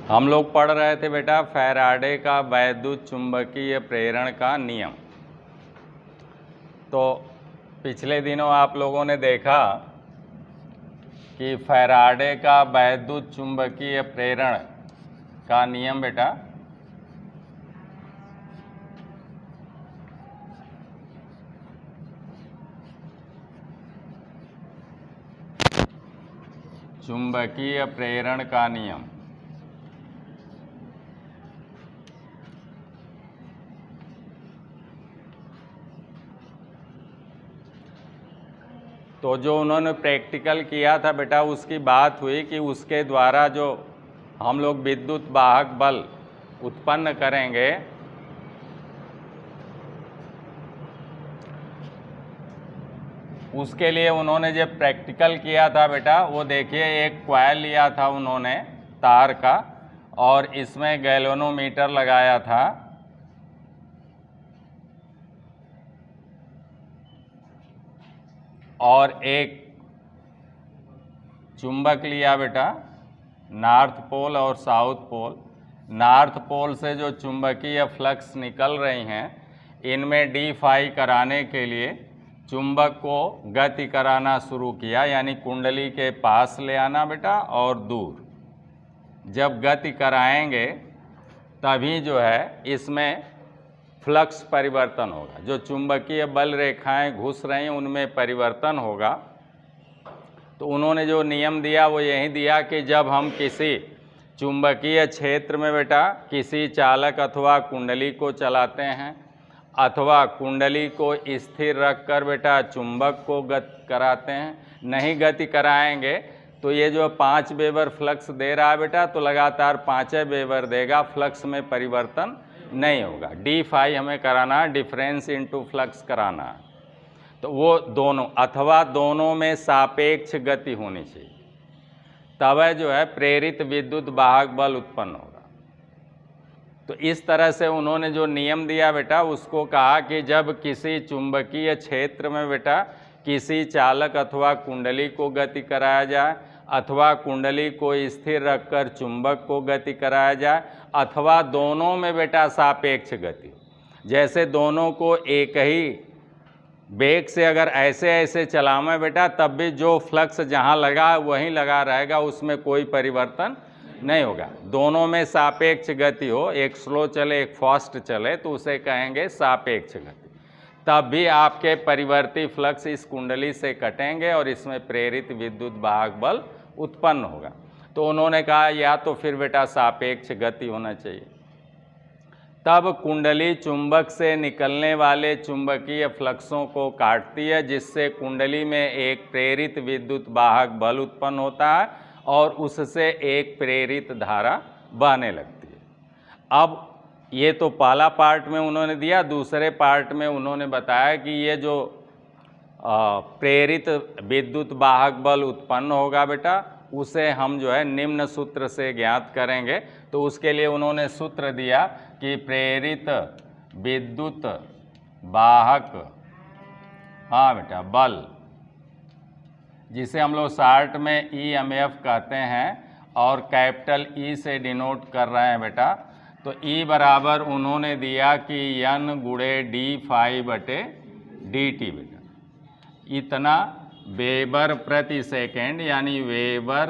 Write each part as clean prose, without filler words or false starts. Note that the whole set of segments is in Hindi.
हम लोग पढ़ रहे थे बेटा फैराडे का वैद्युत चुंबकीय प्रेरण का नियम। तो पिछले दिनों आप लोगों ने देखा कि फैराडे का वैद्युत चुंबकीय प्रेरण का नियम बेटा चुंबकीय प्रेरण का नियम तो जो उन्होंने प्रैक्टिकल किया था बेटा उसकी बात हुई कि उसके द्वारा जो हम लोग विद्युत वाहक बल उत्पन्न करेंगे उसके लिए उन्होंने जो प्रैक्टिकल किया था बेटा वो देखिए एक कॉइल लिया था उन्होंने तार का और इसमें गैल्वेनोमीटर लगाया था और एक चुंबक लिया बेटा नॉर्थ पोल और साउथ पोल। नॉर्थ पोल से जो चुंबकीय फ्लक्स निकल रही हैं इनमें डी फाई कराने के लिए चुंबक को गति कराना शुरू किया, यानी कुंडली के पास ले आना बेटा और दूर। जब गति कराएंगे तभी जो है इसमें फ्लक्स परिवर्तन होगा, जो चुंबकीय बल रेखाएं घुस रही हैं उनमें परिवर्तन होगा। तो उन्होंने जो नियम दिया वो यही दिया कि जब हम किसी चुंबकीय क्षेत्र में बेटा किसी चालक अथवा कुंडली को चलाते हैं अथवा कुंडली को स्थिर रखकर बेटा चुंबक को गति कराते हैं, नहीं गति कराएंगे तो ये जो 5 वेबर फ्लक्स दे रहा है बेटा तो लगातार 5 वेबर देगा, फ्लक्स में परिवर्तन नहीं होगा। डी फाई हमें कराना है, डिफरेंस इनटू फ्लक्स कराना है। तो वो दोनों अथवा दोनों में सापेक्ष गति होनी चाहिए, तब जो है प्रेरित विद्युत वाहक बल उत्पन्न होगा। तो इस तरह से उन्होंने जो नियम दिया बेटा उसको कहा कि जब किसी चुंबकीय क्षेत्र में बेटा किसी चालक अथवा कुंडली को गति कराया जाए अथवा कुंडली को स्थिर रखकर चुंबक को गति कराया जाए अथवा दोनों में बेटा सापेक्ष गति, जैसे दोनों को एक ही वेग से अगर ऐसे ऐसे चलावें बेटा तब भी जो फ्लक्स जहाँ लगा वहीं लगा रहेगा, उसमें कोई परिवर्तन नहीं होगा। दोनों में सापेक्ष गति हो, एक स्लो चले एक फास्ट चले तो उसे कहेंगे सापेक्ष गति, तब भी आपके परिवर्ती फ्लक्स इस कुंडली से कटेंगे और इसमें प्रेरित विद्युत वाहक बल उत्पन्न होगा। तो उन्होंने कहा या तो फिर बेटा सापेक्ष गति होना चाहिए, तब कुंडली चुंबक से निकलने वाले चुंबकीय फ्लक्सों को काटती है जिससे कुंडली में एक प्रेरित विद्युत वाहक बल उत्पन्न होता है और उससे एक प्रेरित धारा बहने लगती है। अब ये तो पहला पार्ट में उन्होंने दिया, दूसरे पार्ट में उन्होंने बताया कि ये जो प्रेरित विद्युत वाहक बल उत्पन्न होगा बेटा उसे हम जो है निम्न सूत्र से ज्ञात करेंगे। तो उसके लिए उन्होंने सूत्र दिया कि प्रेरित विद्युत वाहक बेटा बल, जिसे हम लोग शॉर्ट में EMF कहते हैं और कैपिटल E से डिनोट कर रहे हैं बेटा। तो E बराबर उन्होंने दिया कि N गुणे डी फाई बटे dt बेटा, इतना वेबर प्रति सेकेंड, यानी वेबर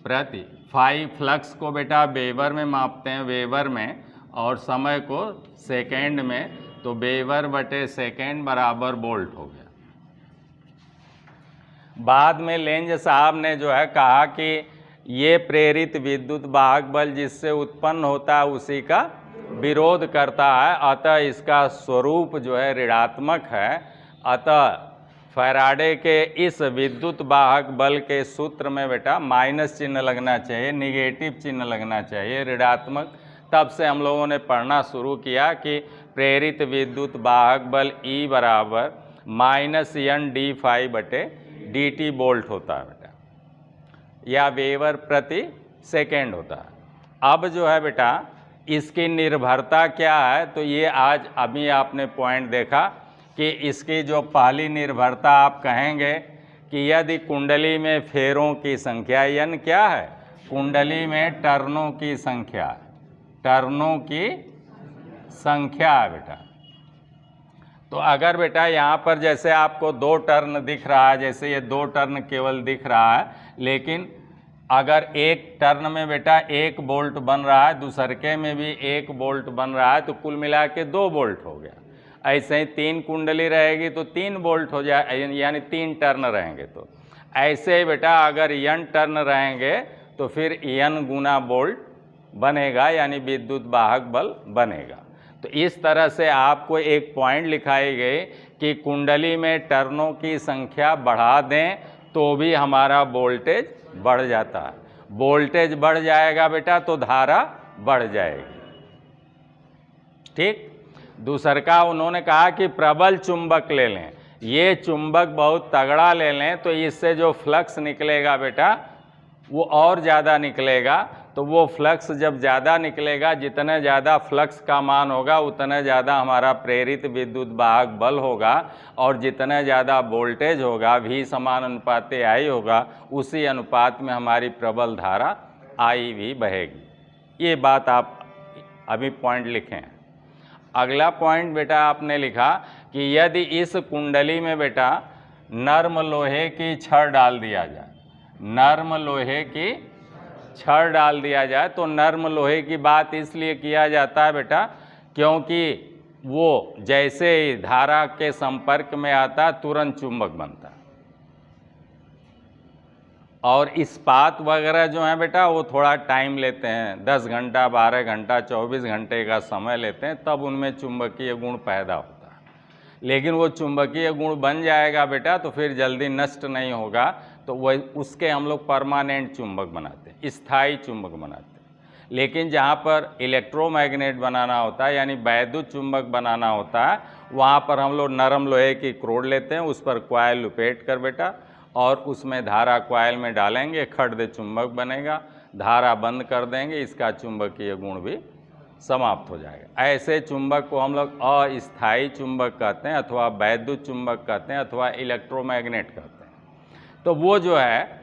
प्रति फाई फ्लक्स को बेटा वेबर में मापते हैं, वेबर में, और समय को सेकेंड में, तो वेबर बटे सेकेंड बराबर वोल्ट हो गया। बाद में लेंज साहब ने जो है कहा कि ये प्रेरित विद्युत वाहक बल जिससे उत्पन्न होता है उसी का विरोध करता है, अतः इसका स्वरूप जो है ऋणात्मक है। अतः फैराडे के इस विद्युत वाहक बल के सूत्र में बेटा माइनस चिन्ह लगना चाहिए, निगेटिव चिन्ह लगना चाहिए, ऋणात्मक। तब से हम लोगों ने पढ़ना शुरू किया कि प्रेरित विद्युत वाहक बल E बराबर -N डी फाई बटे dt वोल्ट होता है बेटा, या वेबर प्रति सेकेंड होता है। अब जो है बेटा इसकी निर्भरता क्या है, तो ये आज अभी आपने पॉइंट देखा कि इसकी जो पहली निर्भरता आप कहेंगे कि यदि कुंडली में फेरों की संख्या N क्या है, कुंडली में टर्नों की संख्या, टर्नों की संख्या है बेटा। तो अगर बेटा यहाँ पर जैसे आपको 2 टर्न दिख रहा है, जैसे ये 2 टर्न केवल दिख रहा है, लेकिन अगर एक टर्न में बेटा 1 बोल्ट बन रहा है, दूसरके में भी 1 बोल्ट बन रहा है, तो कुल मिला के 2 बोल्ट हो गया। ऐसे ही 3 कुंडली रहेगी तो 3 बोल्ट हो जाए, यानी 3 टर्न रहेंगे। तो ऐसे ही बेटा अगर n टर्न रहेंगे तो फिर n गुना बोल्ट बनेगा, यानी विद्युत वाहक बल बनेगा। तो इस तरह से आपको एक पॉइंट लिखाई गई कि कुंडली में टर्नों की संख्या बढ़ा दें तो भी हमारा वोल्टेज बढ़ जाता है। वोल्टेज बढ़ जाएगा बेटा तो धारा बढ़ जाएगी। ठीक। दूसरा उन्होंने कहा कि प्रबल चुंबक ले लें। ये चुंबक बहुत तगड़ा ले लें तो इससे जो फ्लक्स निकलेगा बेटा वो और ज़्यादा निकलेगा। तो वो फ्लक्स जब ज़्यादा निकलेगा, जितने ज़्यादा फ्लक्स का मान होगा उतने ज़्यादा हमारा प्रेरित विद्युत वाहक बल होगा, और जितने ज़्यादा वोल्टेज होगा V समान अनुपात I होगा, उसी अनुपात में हमारी प्रबल धारा I भी बहेगी। ये बात आप अभी पॉइंट लिखें। अगला पॉइंट बेटा आपने लिखा कि यदि इस कुंडली में बेटा नर्म लोहे की छड़ डाल दिया जाए, नर्म लोहे की छड़ डाल दिया जाए, तो नर्म लोहे की बात इसलिए किया जाता है बेटा क्योंकि वो जैसे ही धारा के संपर्क में आता तुरंत चुंबक बनता है। और इस्पात वगैरह जो है बेटा वो थोड़ा टाइम लेते हैं, 10 घंटा 12 घंटा 24 घंटे का समय लेते हैं, तब उनमें चुंबकीय गुण पैदा होता है। लेकिन वो चुंबकीय गुण बन जाएगा बेटा तो फिर जल्दी नष्ट नहीं होगा, तो वह उसके हम लोग परमानेंट चुंबक बनाते हैं, स्थायी चुंबक बनाते हैं। लेकिन जहाँ पर इलेक्ट्रोमैग्नेट बनाना होता है, यानी वैद्युत चुंबक बनाना होता है, वहाँ पर हम लोग नरम लोहे की क्रोड लेते हैं, उस पर कॉइल लपेट कर बेटा, और उसमें धारा कॉइल में डालेंगे, खड्ड चुंबक बनेगा, धारा बंद कर देंगे, इसका चुंबकीय गुण भी समाप्त हो जाएगा। ऐसे चुंबक को हम लोग अस्थायी चुंबक कहते हैं, अथवा वैद्युत चुंबक कहते हैं, अथवा इलेक्ट्रोमैग्नेट कहते हैं। तो वो जो है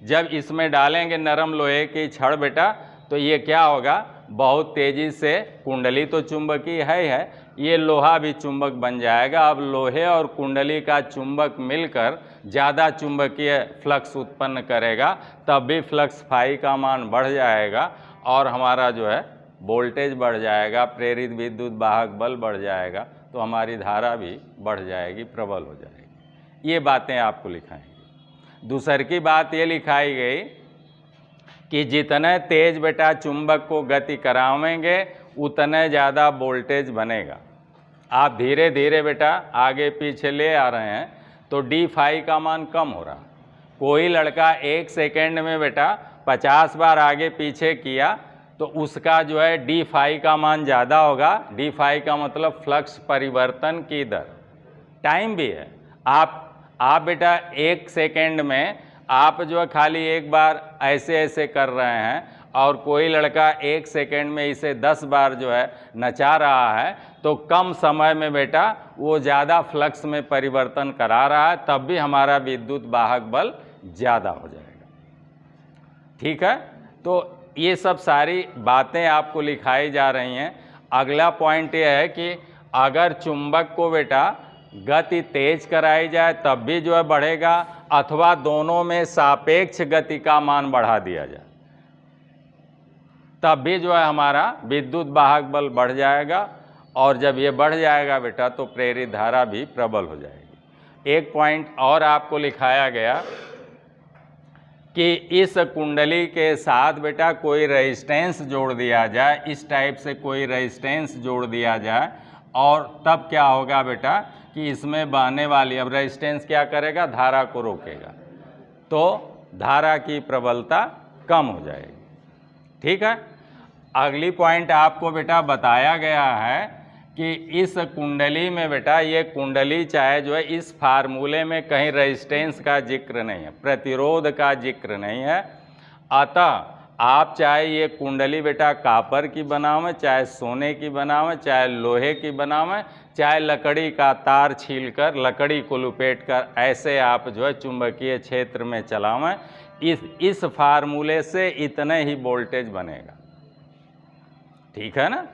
जब इसमें डालेंगे नरम लोहे की छड़ बेटा, तो ये क्या होगा, बहुत तेज़ी से, कुंडली तो चुंबकीय है, ये लोहा भी चुंबक बन जाएगा। अब लोहे और कुंडली का चुंबक मिलकर ज़्यादा चुंबकीय फ्लक्स उत्पन्न करेगा, तब भी फ्लक्स फाई का मान बढ़ जाएगा और हमारा जो है वोल्टेज बढ़ जाएगा, प्रेरित विद्युत वाहक बल बढ़ जाएगा, तो हमारी धारा भी बढ़ जाएगी, प्रबल हो जाएगी। ये बातें आपको लिखाएंगे। दूसर की बात ये लिखाई गई कि जितने तेज बेटा चुंबक को गति करावेंगे उतने ज़्यादा वोल्टेज बनेगा। आप धीरे धीरे बेटा आगे पीछे ले आ रहे हैं तो डी फाई का मान कम हो रहा। कोई लड़का 1 सेकेंड में बेटा 50 बार आगे पीछे किया तो उसका जो है डी फाई का मान ज़्यादा होगा। डी फाई का मतलब फ्लक्स परिवर्तन की दर, टाइम भी है। आप बेटा 1 सेकेंड में आप जो है खाली एक बार ऐसे ऐसे कर रहे हैं, और कोई लड़का 1 सेकेंड में इसे 10 बार जो है नचा रहा है, तो कम समय में बेटा वो ज़्यादा फ्लक्स में परिवर्तन करा रहा है, तब भी हमारा विद्युत वाहक बल ज़्यादा हो जाएगा। ठीक है, तो ये सब सारी बातें आपको लिखाई जा रही हैं। अगला पॉइंट ये है कि अगर चुंबक को बेटा गति तेज कराई जाए तब भी जो है बढ़ेगा, अथवा दोनों में सापेक्ष गति का मान बढ़ा दिया जाए तब भी जो है हमारा विद्युत वाहक बल बढ़ जाएगा, और जब ये बढ़ जाएगा बेटा तो प्रेरित धारा भी प्रबल हो जाएगी। एक पॉइंट और आपको लिखाया गया कि इस कुंडली के साथ बेटा कोई रेजिस्टेंस जोड़ दिया जाए, इस टाइप से कोई रेजिस्टेंस जोड़ दिया जाए, और तब क्या होगा बेटा कि इसमें बहने वाली, अब रेजिस्टेंस क्या करेगा, धारा को रोकेगा, तो धारा की प्रबलता कम हो जाएगी। ठीक है, अगली पॉइंट आपको बेटा बताया गया है कि इस कुंडली में बेटा, ये कुंडली चाहे जो है इस फार्मूले में कहीं रेजिस्टेंस का जिक्र नहीं है, प्रतिरोध का जिक्र नहीं है। अतः आप चाहे ये कुंडली बेटा कापर की बनावें, चाहे सोने की बनावें, चाहे लोहे की बनावें, चाहे लकड़ी का तार छीलकर लकड़ी को लपेट कर ऐसे आप जो है चुंबकीय क्षेत्र में चलावें, इस फार्मूले से इतने ही वोल्टेज बनेगा। ठीक है ना।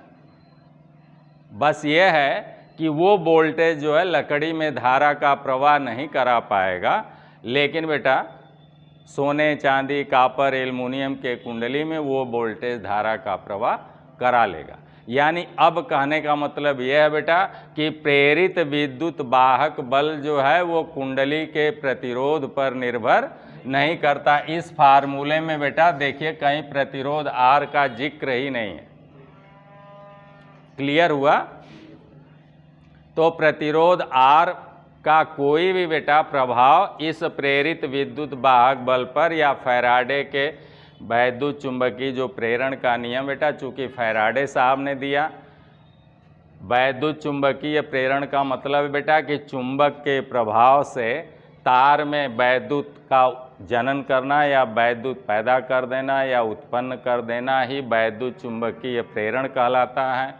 बस ये है कि वो वोल्टेज जो है लकड़ी में धारा का प्रवाह नहीं करा पाएगा, लेकिन बेटा सोने, चांदी, कॉपर, एल्युमिनियम के कुंडली में वो वोल्टेज धारा का प्रवाह करा लेगा। यानी अब कहने का मतलब यह है बेटा कि प्रेरित विद्युत वाहक बल जो है वो कुंडली के प्रतिरोध पर निर्भर नहीं करता। इस फार्मूले में बेटा देखिए कहीं प्रतिरोध R का जिक्र ही नहीं है। क्लियर हुआ। तो प्रतिरोध R का कोई भी बेटा प्रभाव इस प्रेरित विद्युत वाहक बल पर या फैराडे के वैद्युत चुंबकीय जो प्रेरण का नियम बेटा, चूंकि फैराडे साहब ने दिया, वैद्युत चुंबकीय प्रेरण का मतलब बेटा कि चुंबक के प्रभाव से तार में वैद्युत का जनन करना या वैद्युत पैदा कर देना या उत्पन्न कर देना ही वैद्युत चुंबकीय प्रेरण कहलाता है।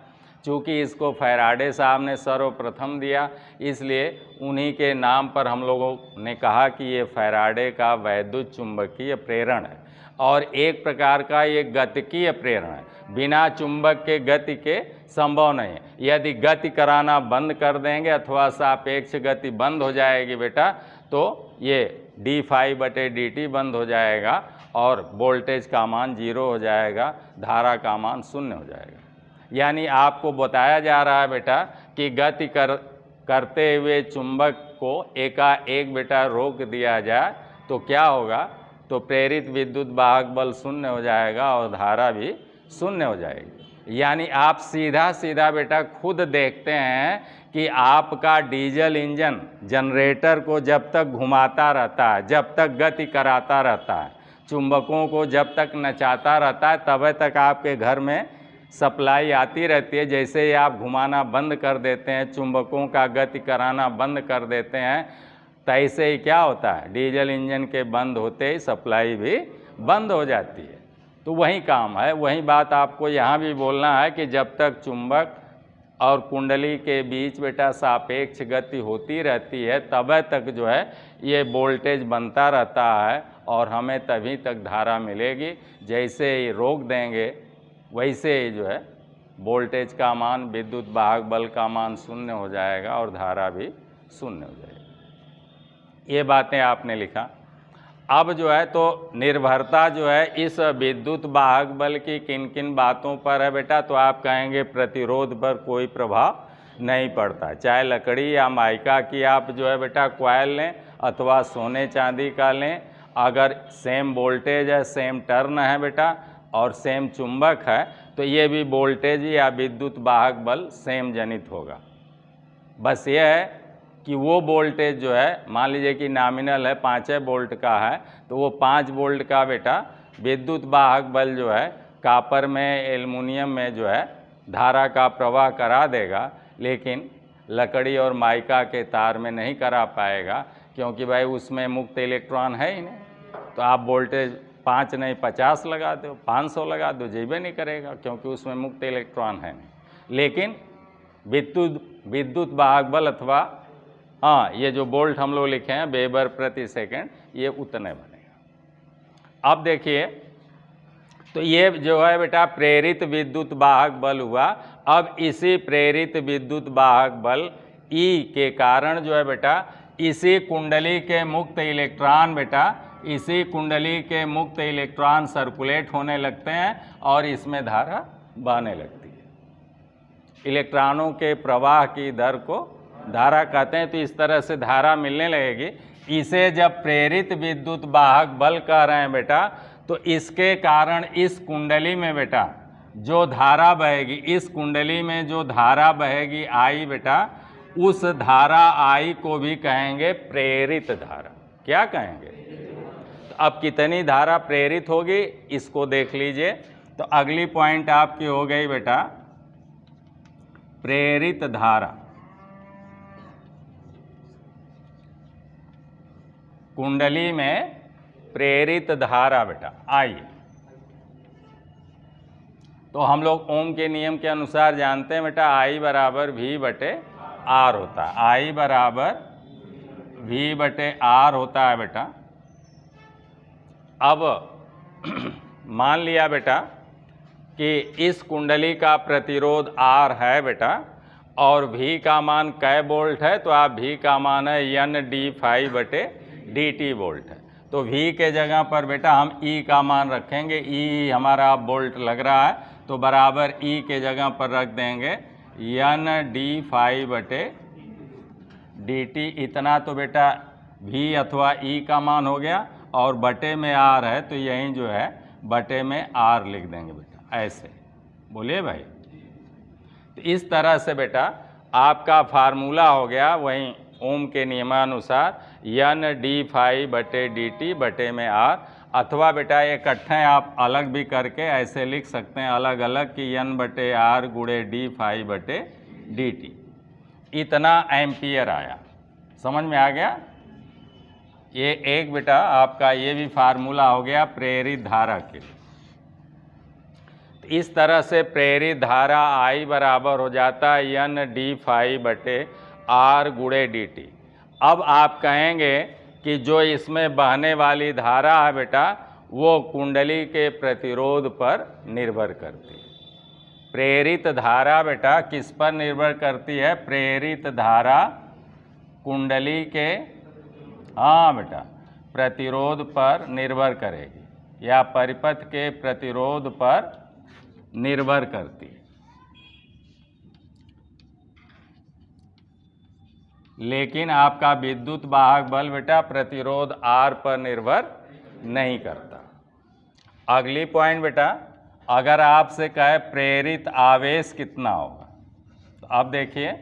चूँकि इसको फैराडे साहब ने सर्वप्रथम दिया, इसलिए उन्हीं के नाम पर हम लोगों ने कहा कि ये फैराडे का वैद्युत चुंबकीय प्रेरण है। और एक प्रकार का ये गतिकीय प्रेरण है, बिना चुंबक के गति के संभव नहीं है। यदि गति कराना बंद कर देंगे अथवा सापेक्ष गति बंद हो जाएगी बेटा, तो ये d∅/dt बंद हो जाएगा और वोल्टेज का मान 0 हो जाएगा, धारा का मान 0 हो जाएगा। यानी आपको बताया जा रहा है बेटा कि गति करते हुए चुंबक को एकाएक बेटा रोक दिया जाए तो क्या होगा, तो प्रेरित विद्युत वाहक बल 0 हो जाएगा और धारा भी 0 हो जाएगी। यानी आप सीधा सीधा बेटा खुद देखते हैं कि आपका डीजल इंजन जनरेटर को जब तक घुमाता रहता है, जब तक गति कराता रहता है, चुंबकों को जब तक नचाता रहता है, तब तक आपके घर में सप्लाई आती रहती है। जैसे ही आप घुमाना बंद कर देते हैं, चुंबकों का गति कराना बंद कर देते हैं, तैसे ही क्या होता है, डीजल इंजन के बंद होते ही सप्लाई भी बंद हो जाती है। तो वही काम है, वही बात आपको यहाँ भी बोलना है कि जब तक चुंबक और कुंडली के बीच बेटा सापेक्ष गति होती रहती है, तब तक जो है ये वोल्टेज बनता रहता है और हमें तभी तक धारा मिलेगी। जैसे ही रोक देंगे वैसे ही जो है वोल्टेज का मान, विद्युत वाहक बल का मान 0 हो जाएगा और धारा भी 0 हो जाएगी। ये बातें आपने लिखा। अब जो है तो निर्भरता जो है इस विद्युत वाहक बल की किन किन बातों पर है बेटा, तो आप कहेंगे प्रतिरोध पर कोई प्रभाव नहीं पड़ता। चाहे लकड़ी या माइका की आप जो है बेटा कॉइल लें अथवा सोने चांदी का लें, अगर सेम वोल्टेज है, सेम टर्न है बेटा और सेम चुंबक है, तो ये भी वोल्टेज या विद्युत वाहक बल सेम जनित होगा। बस ये है कि वो वोल्टेज जो है, मान लीजिए कि नॉमिनल है 5 वोल्ट का है, तो वो 5 वोल्ट का बेटा विद्युत वाहक बल जो है कॉपर में, एल्युमिनियम में जो है धारा का प्रवाह करा देगा, लेकिन लकड़ी और माइका के तार में नहीं करा पाएगा, क्योंकि भाई उसमें मुक्त इलेक्ट्रॉन है ही नहीं। तो आप वोल्टेज 5 नहीं 50 लगा दो, 500 लगा दो, जेबे नहीं करेगा, क्योंकि उसमें मुक्त इलेक्ट्रॉन है नहीं। लेकिन विद्युत वाहक बल अथवा ये जो वोल्ट हम लोग लिखे हैं वेबर प्रति सेकंड, ये उतने बनेगा। अब देखिए, तो ये जो है बेटा प्रेरित विद्युत वाहक बल हुआ। अब इसी प्रेरित विद्युत वाहक बल E के कारण जो है बेटा इसी कुंडली के मुक्त इलेक्ट्रॉन बेटा, इसी कुंडली के मुक्त इलेक्ट्रॉन सर्कुलेट होने लगते हैं और इसमें धारा बहने लगती है। इलेक्ट्रॉनों के प्रवाह की दर को धारा कहते हैं। तो इस तरह से धारा मिलने लगेगी। इसे जब प्रेरित विद्युत वाहक बल कह रहे हैं बेटा, तो इसके कारण इस कुंडली में बेटा जो धारा बहेगी, इस कुंडली में जो धारा बहेगी I बेटा, उस धारा I को भी कहेंगे प्रेरित धारा। क्या कहेंगे? तो अब कितनी धारा प्रेरित होगी इसको देख लीजिए। तो अगली पॉइंट आपकी हो गई बेटा प्रेरित धारा। कुंडली में प्रेरित धारा बेटा I, तो हम लोग ओम के नियम के अनुसार जानते हैं बेटा I बराबर V/R होता है। I बराबर V/R होता है बेटा। अब मान लिया बेटा कि इस कुंडली का प्रतिरोध R है बेटा और V का मान कै वोल्ट है, तो आप V का मान है N/d∅/dt वोल्ट है। तो V के जगह पर बेटा हम E का मान रखेंगे। E हमारा वोल्ट लग रहा है तो बराबर E के जगह पर रख देंगे N/d∅/dt। इतना तो बेटा V अथवा E का मान हो गया और बटे में R है तो यहीं जो है बटे में R लिख देंगे बेटा, ऐसे बोलिए भाई। तो इस तरह से बेटा आपका फार्मूला हो गया वहीं ओम के नियमानुसार N/d∅/dt बटे में R, अथवा बेटा इकट्ठे आप अलग भी करके ऐसे लिख सकते हैं अलग अलग कि N/R गुणे d∅/dt। इतना एम्पियर आया, समझ में आ गया। ये एक बेटा आपका ये भी फार्मूला हो गया प्रेरित धारा के लिए। इस तरह से प्रेरित धारा I बराबर हो जाता है N/d∅/R गुणे dt। अब आप कहेंगे कि जो इसमें बहने वाली धारा है बेटा वो कुंडली के प्रतिरोध पर निर्भर करती है। प्रेरित धारा बेटा किस पर निर्भर करती है? प्रेरित धारा कुंडली के बेटा प्रतिरोध पर निर्भर करेगी या परिपथ के प्रतिरोध पर निर्भर करती है। लेकिन आपका विद्युत वाहक बल बेटा प्रतिरोध R पर निर्भर नहीं करता। अगली पॉइंट बेटा, अगर आपसे कहे प्रेरित आवेश कितना होगा, तो अब देखिए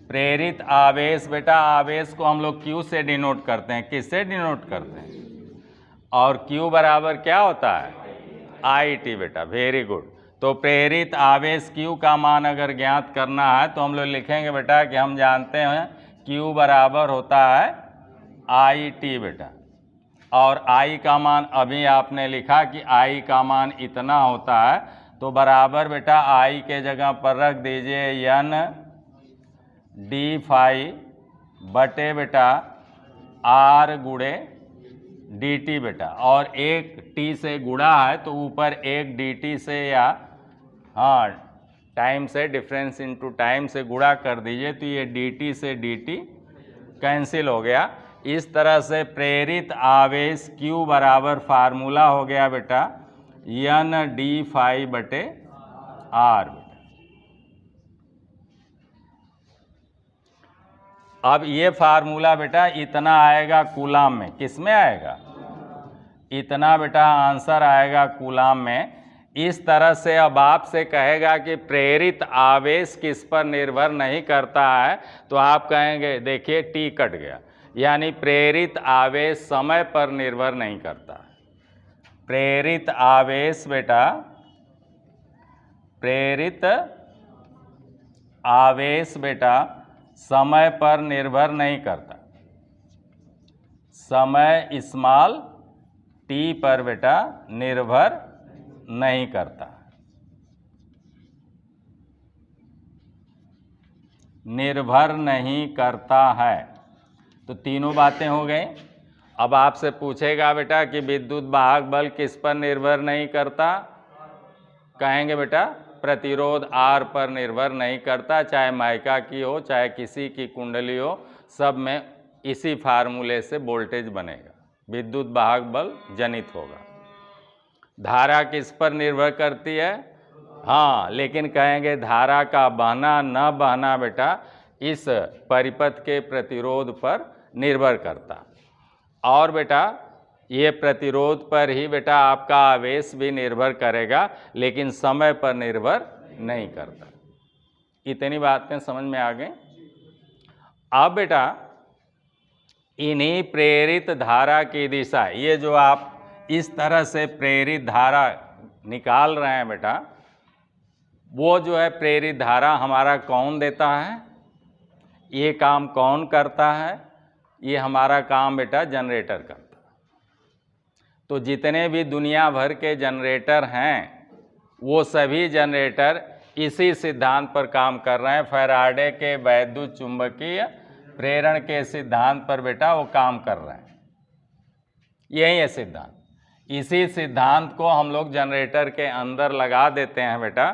प्रेरित आवेश बेटा, आवेश को हम लोग Q से डिनोट करते हैं। किससे डिनोट करते हैं? और Q बराबर क्या होता है? IT बेटा, वेरी गुड। तो प्रेरित आवेश Q का मान अगर ज्ञात करना है तो हम लोग लिखेंगे बेटा कि हम जानते हैं Q बराबर होता है IT बेटा, और I का मान अभी आपने लिखा कि I का मान इतना होता है, तो बराबर बेटा I के जगह पर रख दीजिए N/d∅ बटे बेटा R गुणे dt बेटा, और एक t से गुणा है तो ऊपर एक dt से या टाइम से डिफरेंस इनटू टाइम से गुणा कर दीजिए तो ये dt से dt कैंसिल हो गया। इस तरह से प्रेरित आवेश Q बराबर फार्मूला हो गया बेटा N/d∅/R बेटा। अब ये फार्मूला बेटा इतना आएगा कूलाम में। किस में आएगा? इतना बेटा आंसर आएगा कूलाम में। इस तरह से अब आपसे कहेगा कि प्रेरित आवेश किस पर निर्भर नहीं करता है, तो आप कहेंगे देखिए T कट गया, यानी प्रेरित आवेश समय पर निर्भर नहीं करता। प्रेरित आवेश बेटा, प्रेरित आवेश बेटा समय पर निर्भर नहीं करता। समय स्मॉल t पर बेटा निर्भर नहीं करता। निर्भर नहीं करता है। तो तीनों बातें हो गई। अब आपसे पूछेगा बेटा कि विद्युत वाहक बल किस पर निर्भर नहीं करता? कहेंगे बेटा प्रतिरोध R पर निर्भर नहीं करता, चाहे माइका की हो चाहे किसी की कुंडली हो, सब में इसी फार्मूले से वोल्टेज बनेगा, विद्युत वाहक बल जनित होगा। धारा किस पर निर्भर करती है? लेकिन कहेंगे धारा का बहना न बहना बेटा इस परिपथ के प्रतिरोध पर निर्भर करता। और बेटा ये प्रतिरोध पर ही बेटा आपका आवेश भी निर्भर करेगा, लेकिन समय पर निर्भर नहीं करता। इतनी बातें समझ में आ गई। अब बेटा इन्हीं प्रेरित धारा की दिशा, ये जो आप इस तरह से प्रेरित धारा निकाल रहे हैं बेटा, वो जो है प्रेरित धारा हमारा कौन देता है? ये काम कौन करता है? ये हमारा काम बेटा जनरेटर करता है। तो जितने भी दुनिया भर के जनरेटर हैं वो सभी जनरेटर इसी सिद्धांत पर काम कर रहे हैं। फैराडे के वैद्युत चुंबकीय प्रेरण के सिद्धांत पर बेटा वो काम कर रहे हैं। यही है सिद्धांत। इसी सिद्धांत को हम लोग जनरेटर के अंदर लगा देते हैं बेटा,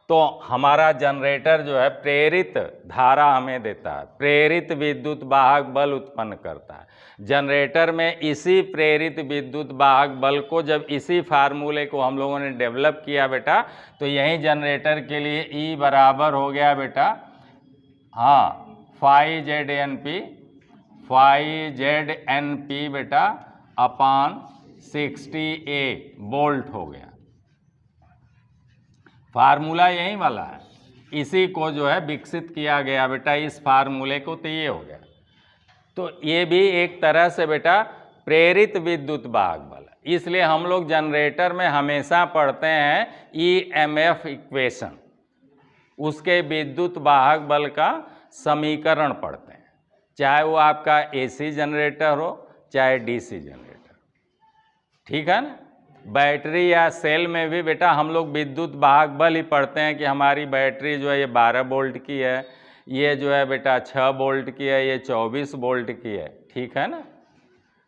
तो हमारा जनरेटर जो है प्रेरित धारा हमें देता है, प्रेरित विद्युत वाहक बल उत्पन्न करता है। जनरेटर में इसी प्रेरित विद्युत वाहक बल को, जब इसी फार्मूले को हम लोगों ने डेवलप किया बेटा, तो यही जनरेटर के लिए E बराबर हो गया बेटा, हाँ, फाई जेड एन पी बेटा अपान 60A वोल्ट हो गया। फार्मूला यही वाला है, इसी को जो है विकसित किया गया बेटा, इस फार्मूले को, तो ये हो गया। तो ये भी एक तरह से बेटा प्रेरित विद्युत वाहक बल है। इसलिए हम लोग जनरेटर में हमेशा पढ़ते हैं EMF इक्वेशन, उसके विद्युत वाहक बल का समीकरण पढ़ते हैं, चाहे वो आपका AC जनरेटर हो चाहे DC जनरेटर, ठीक है ना। बैटरी या सेल में भी बेटा हम लोग विद्युत वाहक बल ही पढ़ते हैं कि हमारी बैटरी जो है ये 12 वोल्ट की है, ये जो है बेटा 6 वोल्ट की है, ये 24 वोल्ट की है, ठीक है ना।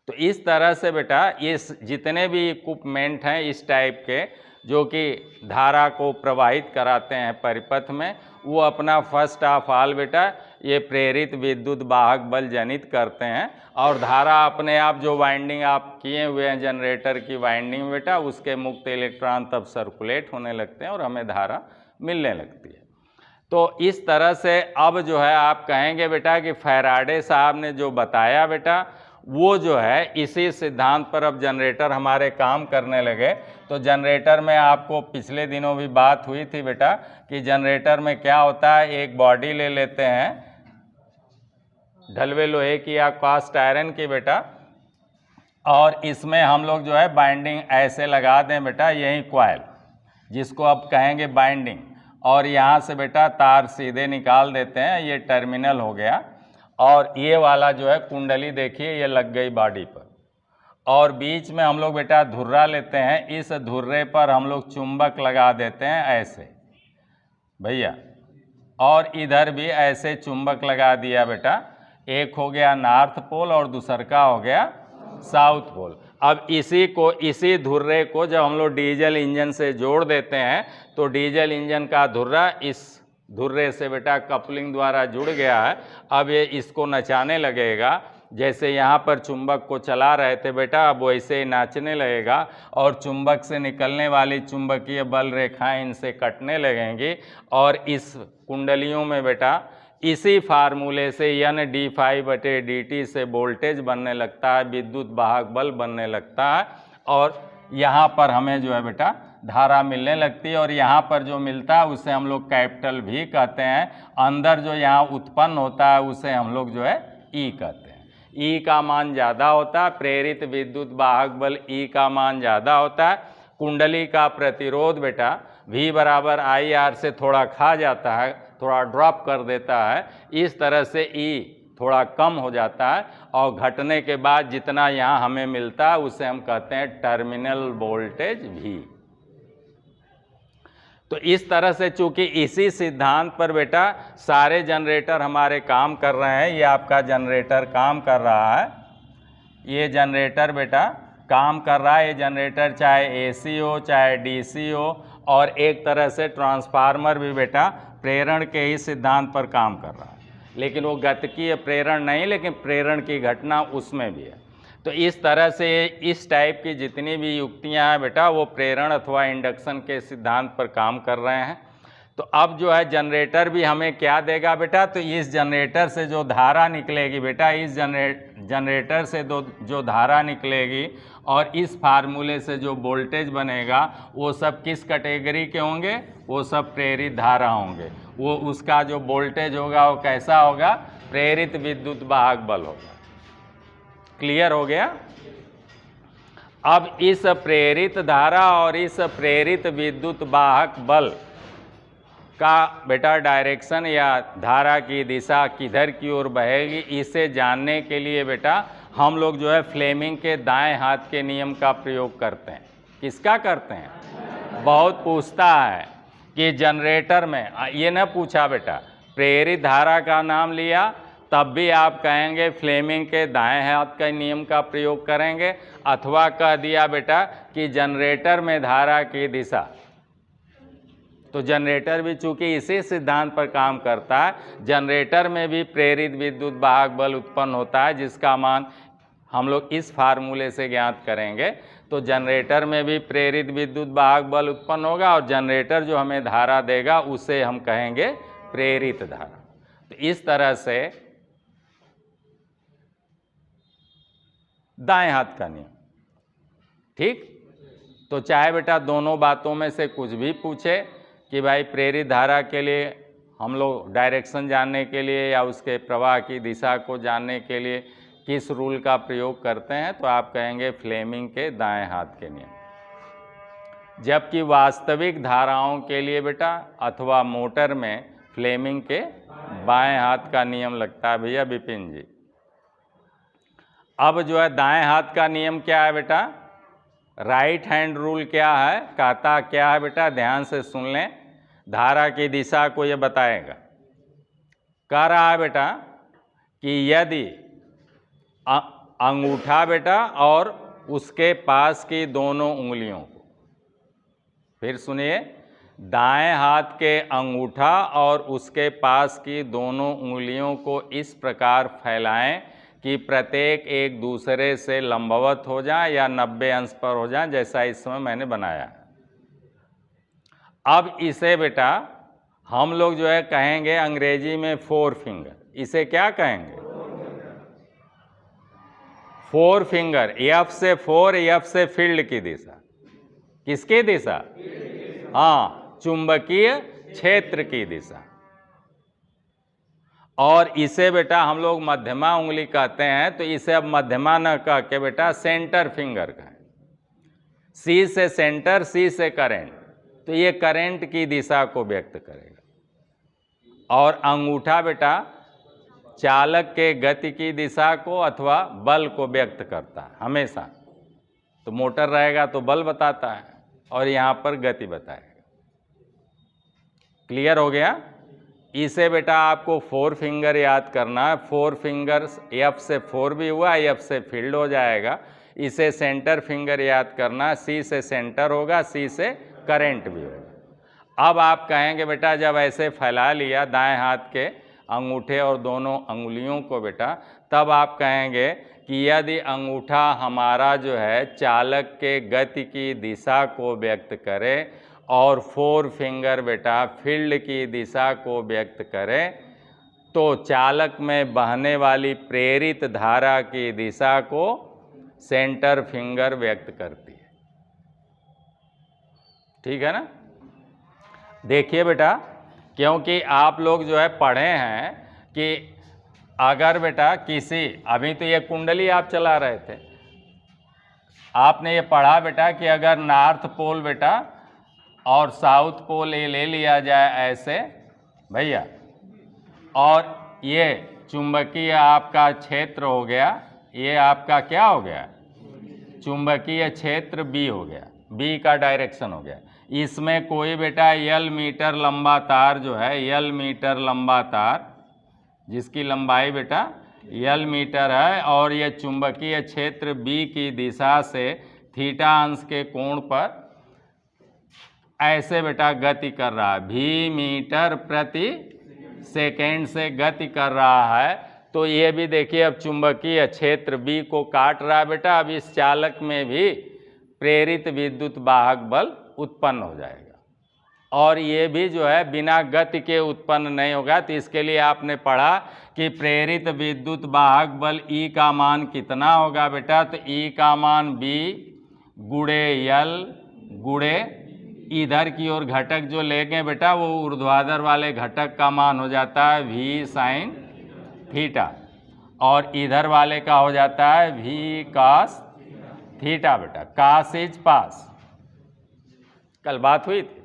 तो इस तरह से बेटा ये जितने भी इक्विपमेंट हैं इस टाइप के, जो कि धारा को प्रवाहित कराते हैं परिपथ में, वो अपना फर्स्ट ऑफ ऑल बेटा ये प्रेरित विद्युत वाहक बल जनित करते हैं, और धारा अपने आप जो वाइंडिंग आप किए हुए हैं जनरेटर की वाइंडिंग में बेटा, उसके मुक्त इलेक्ट्रॉन तब सर्कुलेट होने लगते हैं और हमें धारा मिलने लगती है। तो इस तरह से अब जो है आप कहेंगे बेटा कि फैराडे साहब ने जो बताया बेटा, वो जो है इसी सिद्धांत पर अब जनरेटर हमारे काम करने लगे। तो जनरेटर में आपको पिछले दिनों भी बात हुई थी बेटा कि जनरेटर में क्या होता है, एक बॉडी ले लेते हैं ढलवे लोहे की या कास्ट आयरन की बेटा, और इसमें हम लोग जो है बाइंडिंग ऐसे लगा दें बेटा, यही कॉइल जिसको अब कहेंगे बाइंडिंग, और यहाँ से बेटा तार सीधे निकाल देते हैं, ये टर्मिनल हो गया, और ये वाला जो है कुंडली देखिए ये लग गई बॉडी पर, और बीच में हम लोग बेटा धुर्रा लेते हैं, इस धुर्रे पर हम लोग चुंबक लगा देते हैं ऐसे भैया, और इधर भी ऐसे चुंबक लगा दिया बेटा। एक हो गया नॉर्थ पोल और दूसर का हो गया साउथ पोल। अब इसी धुर्रे को जब हम लोग डीजल इंजन से जोड़ देते हैं, तो डीजल इंजन का धुर्रा इस धुर्रे से बेटा कपलिंग द्वारा जुड़ गया है। अब ये इसको नचाने लगेगा, जैसे यहाँ पर चुंबक को चला रहे थे बेटा, अब वैसे ही नाचने लगेगा, और चुंबक से निकलने वाली चुंबकीय बल रेखाएं इनसे कटने लगेंगी, और इस कुंडलियों में बेटा इसी फार्मूले से N/d∅/dt से वोल्टेज बनने लगता है, विद्युत वाहक बल बनने लगता है, और यहाँ पर हमें जो है बेटा धारा मिलने लगती है, और यहाँ पर जो मिलता है उसे हम लोग कैपिटल V कहते हैं। अंदर जो यहाँ उत्पन्न होता है उसे हम लोग जो है E कहते हैं। E का मान ज़्यादा होता है, प्रेरित विद्युत वाहक बल E का मान ज़्यादा होता है। कुंडली का प्रतिरोध बेटा V बराबर IR से थोड़ा खा जाता है, थोड़ा ड्रॉप कर देता है, इस तरह से E थोड़ा कम हो जाता है, और घटने के बाद जितना यहाँ हमें मिलता है उसे हम कहते हैं टर्मिनल वोल्टेज V। तो इस तरह से चूंकि इसी सिद्धांत पर बेटा सारे जनरेटर हमारे काम कर रहे हैं, ये आपका जनरेटर काम कर रहा है, ये जनरेटर बेटा काम कर रहा है। ये जनरेटर चाहे AC हो चाहे DC हो, और एक तरह से ट्रांसफार्मर भी बेटा प्रेरण के ही सिद्धांत पर काम कर रहा है, लेकिन वो गतिकीय प्रेरण नहीं, लेकिन प्रेरण की घटना उसमें भी है। तो इस तरह से इस टाइप की जितनी भी युक्तियां हैं बेटा वो प्रेरण अथवा इंडक्शन के सिद्धांत पर काम कर रहे हैं। तो अब जो है जनरेटर भी हमें क्या देगा बेटा, तो इस जनरेटर से जो धारा निकलेगी बेटा, इस जनरेटर से जो धारा निकलेगी और इस फार्मूले से जो वोल्टेज बनेगा, वो सब किस कैटेगरी के होंगे, वो सब प्रेरित धारा होंगे। वो उसका जो वोल्टेज होगा वो कैसा होगा, प्रेरित विद्युत वाहक बल होगा। क्लियर हो गया। अब इस प्रेरित धारा और इस प्रेरित विद्युत वाहक बल का बेटा डायरेक्शन या धारा की दिशा किधर की ओर बहेगी, इसे जानने के लिए बेटा हम लोग जो है फ्लेमिंग के दाएं हाथ के नियम का प्रयोग करते हैं। किसका करते हैं, बहुत पूछता है कि जनरेटर में, ये न पूछा बेटा, प्रेरित धारा का नाम लिया, तब भी आप कहेंगे फ्लेमिंग के दाएं हाथ का नियम का प्रयोग करेंगे, अथवा कह दिया बेटा कि जनरेटर में धारा की दिशा, तो जनरेटर भी चूंकि इसी सिद्धांत पर काम करता है, जनरेटर में भी प्रेरित विद्युत वाहक बल उत्पन्न होता है, जिसका मान हम लोग इस फार्मूले से ज्ञात करेंगे। तो जनरेटर में भी प्रेरित विद्युत वाहक बल उत्पन्न होगा और जनरेटर जो हमें धारा देगा उसे हम कहेंगे प्रेरित धारा। तो इस तरह से दाएं हाथ का नियम, ठीक। तो चाहे बेटा दोनों बातों में से कुछ भी पूछे कि भाई प्रेरित धारा के लिए हम लोग डायरेक्शन जानने के लिए या उसके प्रवाह की दिशा को जानने के लिए किस रूल का प्रयोग करते हैं, तो आप कहेंगे फ्लेमिंग के दाएं हाथ के नियम। जबकि वास्तविक धाराओं के लिए बेटा अथवा मोटर में फ्लेमिंग के बाएं हाथ का नियम लगता है भैया विपिन जी। अब जो है दाएं हाथ का नियम क्या है बेटा, राइट हैंड रूल क्या है, कहता क्या है बेटा, ध्यान से सुन लें, धारा की दिशा को ये बताएगा। कह रहा है बेटा कि यदि अंगूठा बेटा और उसके पास की दोनों उंगलियों को, फिर सुनिए, दाएं हाथ के अंगूठा और उसके पास की दोनों उंगलियों को इस प्रकार फैलाएं कि प्रत्येक एक दूसरे से लंबवत हो जाए या 90 अंश पर हो जाए, जैसा इस समय मैंने बनाया है। अब इसे बेटा हम लोग जो है कहेंगे अंग्रेजी में 4 फिंगर। इसे क्या कहेंगे? 4 फिंगर। एफ से 4, एफ से फील्ड की दिशा। किसकी दिशा? हाँ, चुंबकीय क्षेत्र की दिशा। और इसे बेटा हम लोग मध्यमा उंगली कहते हैं, तो इसे अब मध्यमा न कह के बेटा सेंटर फिंगर कहें। सी से सेंटर, सी से करंट, तो ये करंट की दिशा को व्यक्त करेगा। और अंगूठा बेटा चालक के गति की दिशा को अथवा बल को व्यक्त करता है हमेशा। तो मोटर रहेगा तो बल बताता है और यहाँ पर गति बताएगा। क्लियर हो गया? इसे बेटा आपको 4 फिंगर याद करना है। 4 फिंगर्स, एफ से 4 भी हुआ, एफ से फील्ड हो जाएगा। इसे सेंटर फिंगर याद करना, सी से सेंटर होगा, सी से करंट भी होगा। अब आप कहेंगे बेटा जब ऐसे फैला लिया दाएं हाथ के अंगूठे और दोनों अंगुलियों को बेटा, तब आप कहेंगे कि यदि अंगूठा हमारा जो है चालक के गति की दिशा को व्यक्त करे और 4 फिंगर बेटा फील्ड की दिशा को व्यक्त करे, तो चालक में बहने वाली प्रेरित धारा की दिशा को सेंटर फिंगर व्यक्त करती है। ठीक है ना? देखिए बेटा, क्योंकि आप लोग जो है पढ़े हैं कि अगर बेटा किसी, अभी तो ये कुंडली आप चला रहे थे, आपने ये पढ़ा बेटा कि अगर नॉर्थ पोल बेटा और साउथ पोल ये ले लिया जाए ऐसे भैया, और ये चुंबकीय आपका क्षेत्र हो गया, ये आपका क्या हो गया? चुंबकीय क्षेत्र बी हो गया, बी का डायरेक्शन हो गया। इसमें कोई बेटा यल मीटर लंबा तार जो है, यल मीटर लंबा तार जिसकी लंबाई बेटा यल मीटर है, और ये चुंबकीय क्षेत्र बी की दिशा से थीटा अंश के कोण पर ऐसे बेटा गति कर रहा है, भी मीटर प्रति सेकेंड से गति कर रहा है। तो ये भी देखिए अब चुंबकीय क्षेत्र बी को काट रहा है बेटा। अब इस चालक में भी प्रेरित विद्युत वाहक बल उत्पन्न हो जाएगा, और ये भी जो है बिना गति के उत्पन्न नहीं होगा। तो इसके लिए आपने पढ़ा कि प्रेरित विद्युत वाहक बल E का मान कितना होगा बेटा? तो E का मान B गुणे यल गुणे इधर की ओर घटक जो लेंगे बेटा वो ऊर्ध्वाधर वाले घटक का मान हो जाता है V साइन थीटा, और इधर वाले का हो जाता है V cos थीटा बेटा। कास इज पास। कल बात हुई थी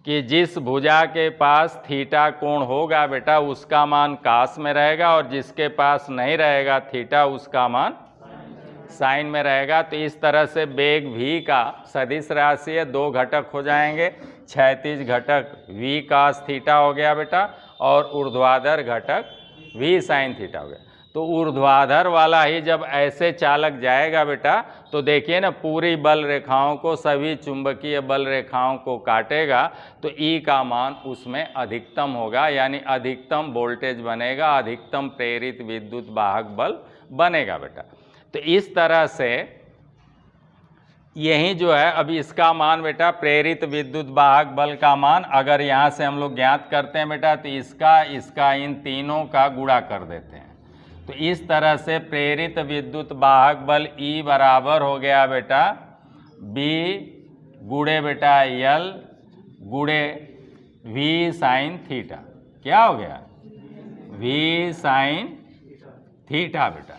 कि जिस भुजा के पास थीटा कोण होगा बेटा उसका मान कास में रहेगा, और जिसके पास नहीं रहेगा थीटा उसका मान साइन में रहेगा। तो इस तरह से वेग v का सदिश राशि है, 2 घटक हो जाएंगे। क्षैतिज घटक v cos थीटा हो गया बेटा, और ऊर्ध्वाधर घटक v साइन थीटा हो गया। तो ऊर्ध्वाधर वाला ही जब ऐसे चालक जाएगा बेटा तो देखिए ना पूरी बल रेखाओं को, सभी चुंबकीय बल रेखाओं को काटेगा, तो E का मान उसमें अधिकतम होगा, यानी अधिकतम वोल्टेज बनेगा, अधिकतम प्रेरित विद्युत वाहक बल बनेगा बेटा। तो इस तरह से यही जो है, अभी इसका मान बेटा प्रेरित विद्युत वाहक बल का मान अगर यहाँ से हम लोग ज्ञात करते हैं बेटा, तो इसका इन तीनों का गुणा कर देते हैं। तो इस तरह से प्रेरित विद्युत वाहक बल E बराबर हो गया बेटा B गुणे बेटा L गुणे V साइन थीटा। क्या हो गया? V साइन थीटा बेटा।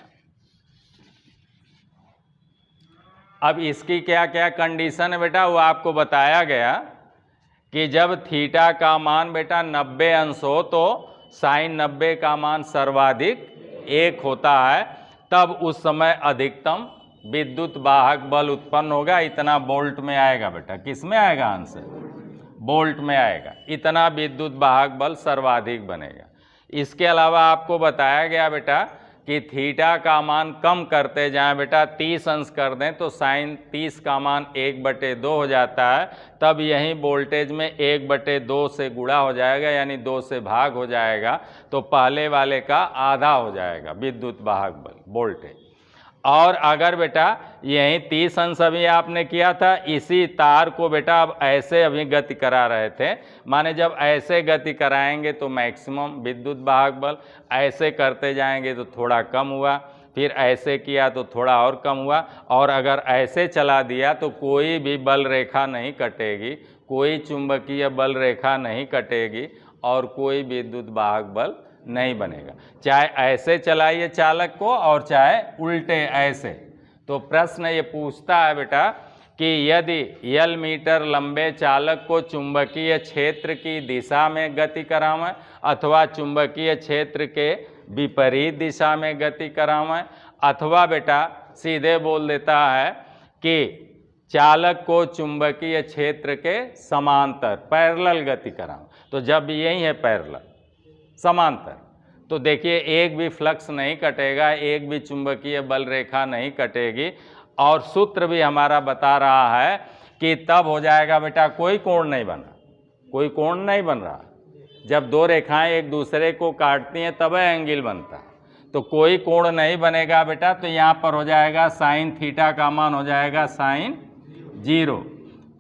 अब इसकी क्या क्या कंडीशन है बेटा, वो आपको बताया गया कि जब थीटा का मान बेटा 90 अंश हो तो साइन 90 का मान सर्वाधिक 1 होता है, तब उस समय अधिकतम विद्युत वाहक बल उत्पन्न होगा। इतना वोल्ट में आएगा बेटा। किस में आएगा आंसर? वोल्ट में आएगा। इतना विद्युत वाहक बल सर्वाधिक बनेगा। इसके अलावा आपको बताया गया बेटा कि थीटा का मान कम करते जाएं बेटा, 30 अंश कर दें तो साइन 30 का मान 1/2 हो जाता है, तब यही वोल्टेज में 1/2 से गुणा हो जाएगा, यानी 2 से भाग हो जाएगा, तो पहले वाले का आधा हो जाएगा विद्युत वाहक बल वोल्टेज। और अगर बेटा यही 30 अंश अभी आपने किया था, इसी तार को बेटा अब ऐसे अभी गति करा रहे थे, माने जब ऐसे गति कराएंगे तो मैक्सिमम विद्युत वाहक बल, ऐसे करते जाएंगे तो थोड़ा कम हुआ, फिर ऐसे किया तो थोड़ा और कम हुआ, और अगर ऐसे चला दिया तो कोई भी बल रेखा नहीं कटेगी, कोई चुंबकीय बल रेखा नहीं कटेगी और कोई विद्युत वाहक बल नहीं बनेगा। चाहे ऐसे चलाइए चालक को और चाहे उल्टे ऐसे। तो प्रश्न ये पूछता है बेटा कि यदि L मीटर लंबे चालक को चुंबकीय क्षेत्र की दिशा में गति करावें अथवा चुंबकीय क्षेत्र के विपरीत दिशा में गति करावें, अथवा बेटा सीधे बोल देता है कि चालक को चुंबकीय क्षेत्र के समांतर पैरेलल गति करावें, तो जब यही है पैरेलल समांतर, तो देखिए एक भी फ्लक्स नहीं कटेगा, एक भी चुंबकीय बल रेखा नहीं कटेगी, और सूत्र भी हमारा बता रहा है कि तब हो जाएगा बेटा कोई कोण नहीं बना, कोई कोण नहीं बन रहा। जब दो रेखाएं एक दूसरे को काटती हैं तब एंगल बनता है, तो कोई कोण नहीं बनेगा बेटा। तो यहाँ पर हो जाएगा साइन थीटा का मान हो जाएगा साइन 0,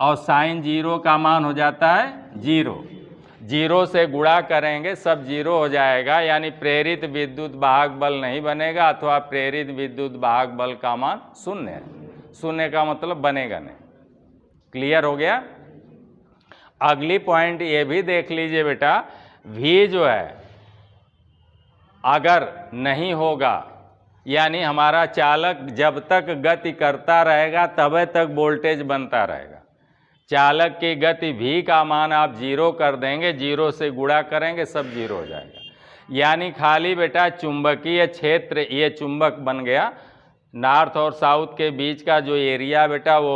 और साइन 0 का मान हो जाता है 0। 0 से गुणा करेंगे सब 0 हो जाएगा, यानी प्रेरित विद्युत वाहक बल नहीं बनेगा, अथवा प्रेरित विद्युत वाहक बल का मान 0 है। 0 का मतलब बनेगा नहीं। क्लियर हो गया? अगली पॉइंट ये भी देख लीजिए बेटा, V जो है अगर नहीं होगा, यानी हमारा चालक जब तक गति करता रहेगा तब तक वोल्टेज बनता रहेगा। चालक की गति V का मान आप 0 कर देंगे, 0 से गुणा करेंगे सब 0 हो जाएगा, यानी खाली बेटा चुंबकीय क्षेत्र, ये चुंबक बन गया, नॉर्थ और साउथ के बीच का जो एरिया बेटा वो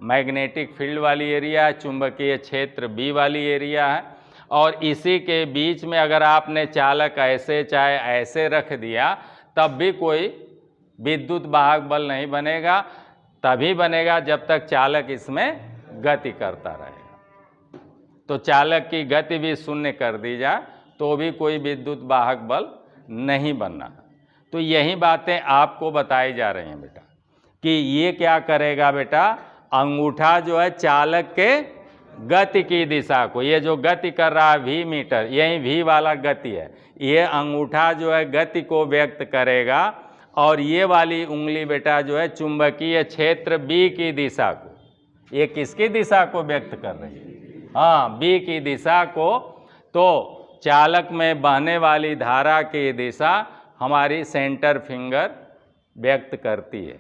मैग्नेटिक फील्ड वाली एरिया है, चुंबकीय क्षेत्र B वाली एरिया है, और इसी के बीच में अगर आपने चालक ऐसे चाहे ऐसे रख दिया तब भी कोई विद्युत वाहक बल नहीं बनेगा। तभी बनेगा जब तक चालक इसमें गति करता रहेगा। तो चालक की गति भी 0 कर दी जाए तो भी कोई विद्युत वाहक बल नहीं बनना। तो यही बातें आपको बताई जा रही हैं बेटा कि ये क्या करेगा बेटा, अंगूठा जो है चालक के गति की दिशा को, ये जो गति कर रहा है V मीटर, यही V वाला गति है, ये अंगूठा जो है गति को व्यक्त करेगा, और ये वाली उंगली बेटा जो है चुंबकीय क्षेत्र B की दिशा को, ये किसकी दिशा को व्यक्त कर रही है? हाँ, B की दिशा को। तो चालक में बहने वाली धारा की दिशा हमारी सेंटर फिंगर व्यक्त करती है।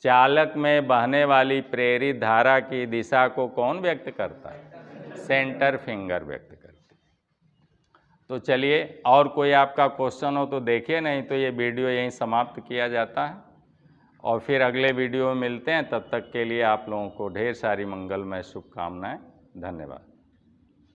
चालक में बहने वाली प्रेरित धारा की दिशा को कौन व्यक्त करता है? सेंटर फिंगर व्यक्त करती है। तो चलिए, और कोई आपका क्वेश्चन हो तो देखिए, नहीं तो ये वीडियो यहीं समाप्त किया जाता है, और फिर अगले वीडियो में मिलते हैं। तब तक के लिए आप लोगों को ढेर सारी मंगलमय शुभकामनाएं। धन्यवाद।